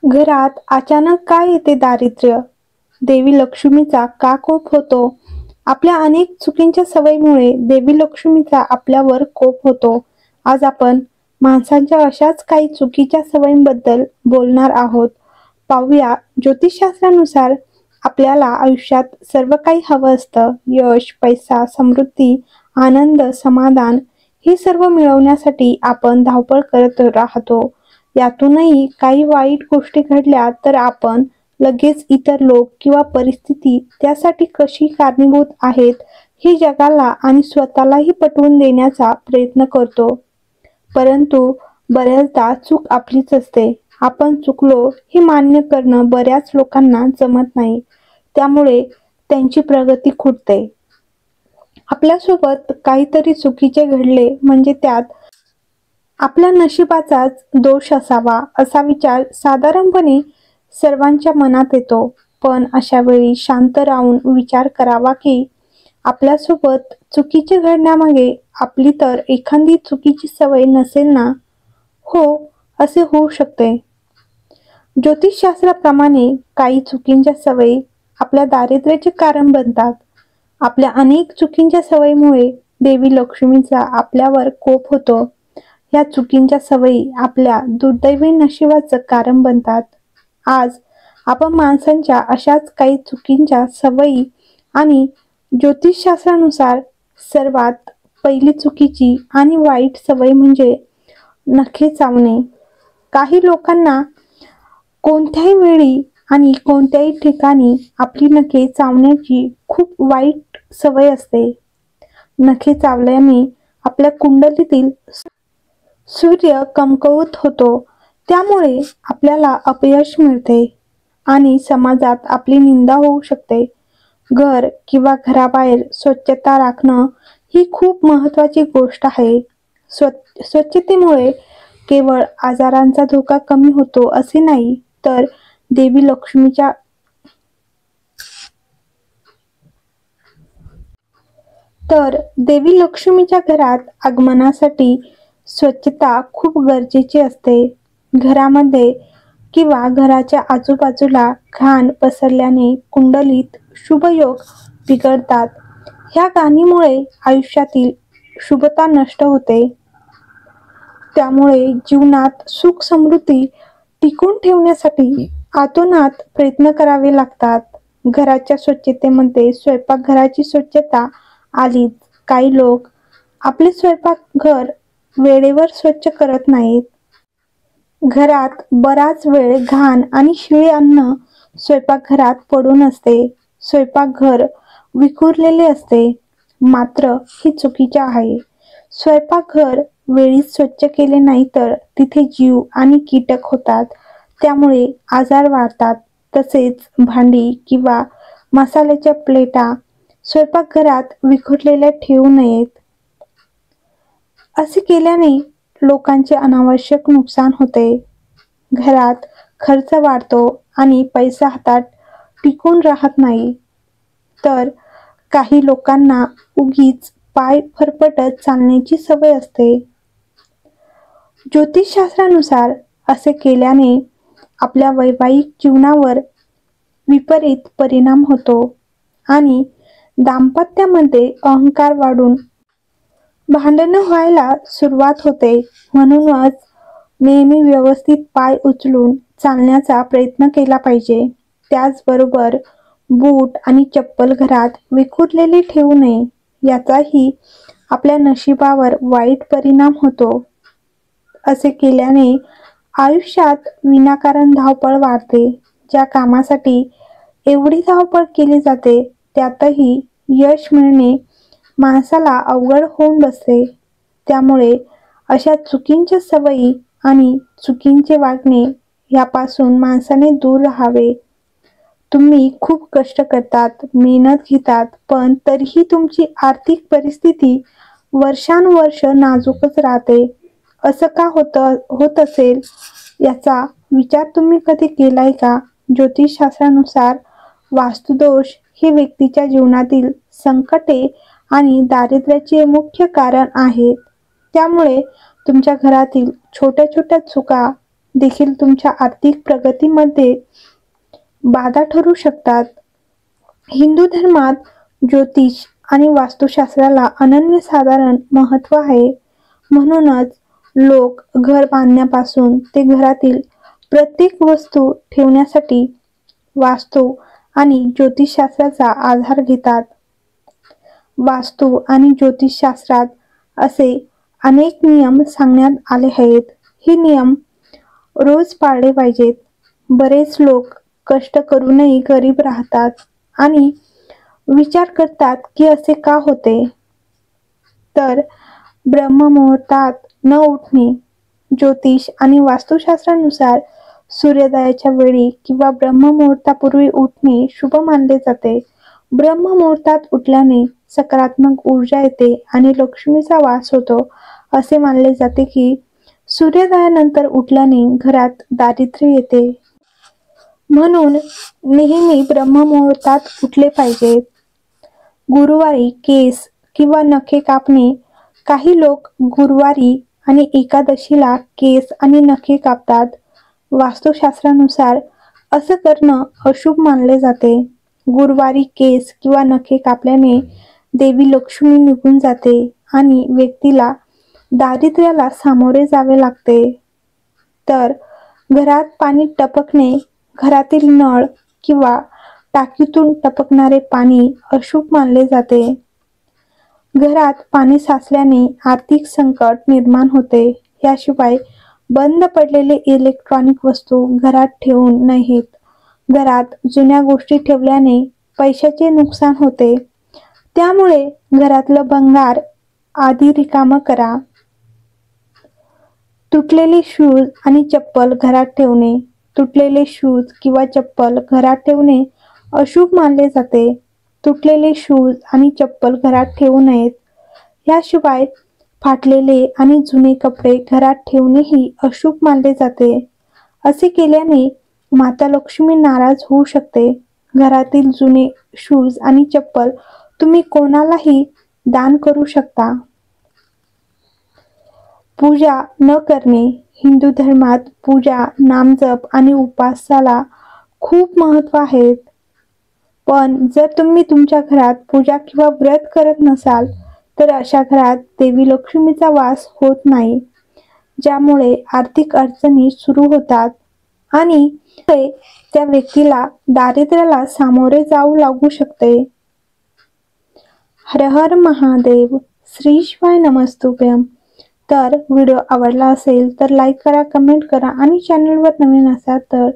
घरात अचानक का येते दारिद्र्य? देवी लक्ष्मीचा का कोप होतो? आपल्या अनेक चुकींच्या सवयीमुळे देवी लक्ष्मीचा आपल्यावर कोप होतो. आज आपण माणसांच्या अशाच काही चुकीच्या सवयींबद्दल बोलणार आहोत. पाहूया, ज्योतिषशास्त्रानुसार आपल्याला आयुष्यात सर्व काही हवं असतं. यश, पैसा, समृद्धी, आनंद, समाधान हे सर्व मिळवण्यासाठी आपण धावपळ करत राहतो. यातूनही काही वाईट गोष्टी घडल्या तर आपण लगेच इतर लोक किंवा परिस्थिती त्यासाठी कशी कारणीभूत आहेत हे जगाला आणि स्वतःलाही पटवून देण्याचा प्रयत्न करतो. परंतु बऱ्याचदा चूक आपलीच असते. आपण चुकलो हे मान्य करणं बऱ्याच लोकांना जमत नाही. त्यामुळे त्यांची प्रगती खुंटते. आपल्यासोबत काहीतरी चुकीचे घडले म्हणजे त्यात आपल्या नशिबाचाच दोष असावा असा विचार साधारणपणे सर्वांच्या मनात येतो. पण अशा वेळी शांत राहून विचार करावा की आपल्यासोबत चुकीचे घडण्यामागे आपली तर एखादी चुकीची सवय नसेल ना? हो, असे होऊ शकते. ज्योतिषशास्त्राप्रमाणे काही चुकीच्या सवयी आपल्या दारिद्र्याचे कारण बनतात. आपल्या अनेक चुकीच्या सवयीमुळे देवी लक्ष्मीचा आपल्यावर कोप होतो. या चुकीच्या सवयी आपल्या दुर्दैवी नशिबाचं कारण बनतात. आज आपण माणसांच्या अशाच काही चुकीच्या सवयी आणि ज्योतिषशास्त्रानुसार सर्वात पहिली चुकीची आणि वाईट सवय म्हणजे नखे चावणे. काही लोकांना कोणत्याही वेळी आणि कोणत्याही ठिकाणी आपली नखे चावण्याची खूप वाईट सवय असते. नखे चावल्याने आपल्या कुंडलीतील सूर्य कमकुवत होतो. त्यामुळे आपल्याला अपयश मिळते आणि समाजात आपली निंदा होऊ शकते. घर किंवा घराबाहेर स्वच्छता राखणं ही खूप महत्त्वाची गोष्ट आहे. स्वच्छतेमुळे केवळ आजारांचा धोका कमी होतो असे नाही, तर देवी लक्ष्मीच्या घरात आगमनासाठी स्वच्छता खूप गरजेची असते. घरामध्ये किंवा घराच्या आजूबाजूला घाण पसरल्याने कुंडलीत शुभयोग बिघडतात. ह्या घाणीमुळे आयुष्यातील शुभता नष्ट होते. त्यामुळे जीवनात सुख समृद्धी टिकून ठेवण्यासाठी आतोनात प्रयत्न करावे लागतात. घराच्या स्वच्छतेमध्ये स्वयंपाकघराची स्वच्छता आलीच. काही लोक आपले स्वयंपाकघर वेळेवर स्वच्छ करत नाहीत. घरात बराच वेळ घाण आणि शिळे अन्न स्वयंपाकघरात पडून असते. स्वयंपाकघर विखुरलेले असते. मात्र हे चुकीचे आहे. स्वयंपाकघर वेळीच स्वच्छ केले नाही तर तिथे जीव आणि कीटक होतात. त्यामुळे आजार वाढतात. तसेच भांडी किंवा मसाल्याच्या प्लेटा स्वयंपाकघरात विखुरलेल्या ठेवू नयेत. असे केल्याने लोकांचे अनावश्यक नुकसान होते. घरात खर्च वाढतो आणि पैसा हातात टिकून राहत नाही. तर काही लोकांना उगीच पाय फरफटत चालण्याची सवय असते. ज्योतिषशास्त्रानुसार असे केल्याने आपल्या वैवाहिक जीवनावर विपरीत परिणाम होतो आणि दाम्पत्यामध्ये अहंकार वाढून भांडणं व्हायला सुरुवात होते. म्हणूनच नेहमी व्यवस्थित पाय उचलून चालण्याचा प्रयत्न केला पाहिजे. त्याचबरोबर बूट आणि चप्पल घरात विखुरलेली ठेवू नये. याचाही आपल्या नशिबावर वाईट परिणाम होतो. असे केल्याने आयुष्यात विनाकारण धावपळ वाढते. ज्या कामासाठी एवढी धावपळ केली जाते त्यातही यश मिळणे माणसाला अवघड होऊन बसते. त्यामुळे अशा चुकीच्या सवयी आणि चुकीचे वागणे यापासून माणसाने दूर राहावे. तुम्ही खूप कष्ट करतात, मेहनत घेतात, पण तरीही तुमची आर्थिक परिस्थिती वर्षानुवर्ष नाजूकच राहते. असं का होत असेल याचा विचार तुम्ही कधी केलाय का? ज्योतिषशास्त्रानुसार वास्तुदोष हे व्यक्तीच्या जीवनातील संकटे आणि दारिद्र्याचे मुख्य कारण आहेत. त्यामुळे तुमच्या घरातील छोट्या छोट्या चुका देखील तुमच्या आर्थिक प्रगतीमध्ये बाधा ठरू शकतात. हिंदू धर्मात ज्योतिष आणि वास्तुशास्त्राला अनन्यसाधारण महत्त्व आहे. म्हणूनच लोक घर बांधण्यापासून ते घरातील प्रत्येक वस्तू ठेवण्यासाठी वास्तू आणि ज्योतिषशास्त्राचा आधार घेतात. वास्तू आणि ज्योतिषशास्त्रात असे अनेक नियम सांगण्यात आले आहेत. हे नियम रोज पाळले पाहिजेत. बरेच लोक कष्ट करूनही गरीब राहतात आणि विचार करतात की असे का होते. तर ब्रह्ममुहूर्तात न उठणे, ज्योतिष आणि वास्तुशास्त्रानुसार सूर्योदयाच्या वेळी किंवा ब्रह्ममुहूर्तापूर्वी उठणे शुभ मानले जाते. ब्रह्ममुहूर्तात उठल्याने सकारात्मक ऊर्जा येते आणि लक्ष्मीचा वास होतो. असे मानले जाते की सूर्योदयानंतर उठल्याने घरात दारिद्र्य येते. म्हणून नेहमी ब्रह्ममुहूर्तात उठले पाहिजे. गुरुवारी केस किंवा नखे कापणे. काही लोक गुरुवारी आणि एकादशीला केस आणि नखे कापतात. वास्तुशास्त्रानुसार असं करणं अशुभ मानले जाते. गुरुवारी केस किंवा नखे कापल्याने देवी लक्ष्मी निघून जाते आणि व्यक्तीला दारिद्र्याला सामोरे जावे लागते. तर घरात पाणी टपकणे. घरातील नळ किंवा टाकीतून टपकणारे पाणी अशुभ मानले जाते. घरात पाणी साचल्याने आर्थिक संकट निर्माण होते. याशिवाय बंद पडलेले इलेक्ट्रॉनिक वस्तू घरात ठेवू नयेत. घरात जुन्या गोष्टी ठेवल्याने पैशाचे नुकसान होते. त्यामुळे घरातलं भंगार आधी रिकामं करा. तुटलेले शूज आणि चप्पल घरात ठेवणे. तुटलेले शूज किंवा चप्पल घरात ठेवणे अशुभ मानले जाते. तुटलेले शूज आणि चप्पल घरात ठेवू नयेत. याशिवाय फाटलेले आणि जुने कपडे घरात ठेवणेही अशुभ मानले जाते. असे केल्याने माता लक्ष्मी नाराज होऊ शकते. घरातील जुने शूज आणि चप्पल तुम्ही कोणालाही दान करू शकता. पूजा न करणे. हिंदू धर्मात पूजा, नामजप आणि उपासाला खूप महत्त्व आहे. पण जर तुम्ही तुमच्या घरात पूजा किंवा व्रत करत नसाल तर अशा घरात देवी लक्ष्मीचा वास होत नाही, ज्यामुळे आर्थिक अडचणी सुरू होतात आणि त्या व्यक्तीला दारिद्र्याला सामोरे जाऊ लागू शकते. हर हर महादेव. श्री शिवाय नमस्तुभ्यम. तर व्हिडिओ आवडला असेल तर लाईक करा, कमेंट करा आणि चॅनलवर नवीन असाल तर